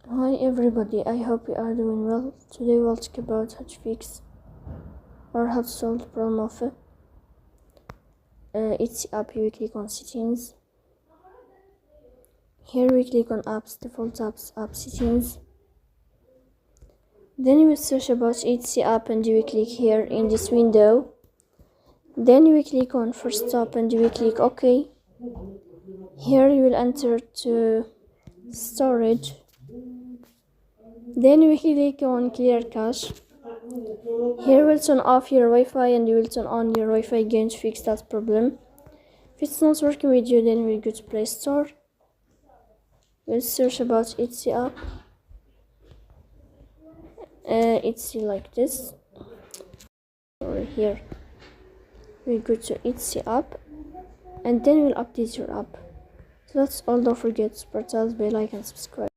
Hi everybody, I hope you are doing well. Today we'll talk about how to fix or how to solve the problem of Etsy app. We click on settings. Here we click on apps, default apps, app settings. Then we search about Etsy app and we click here in this window. Then we click on first stop and we click OK. Here you will enter to storage. Then we click on clear cache. Here we'll turn off your Wi-Fi and you will turn on your Wi-Fi again to fix that problem. If it's not working with you, then we'll go to Play Store. We'll search about Etsy app. Etsy like this. Or here. We'll go to Etsy app and then we'll update your app. So that's all. Don't forget to support us by like and subscribe.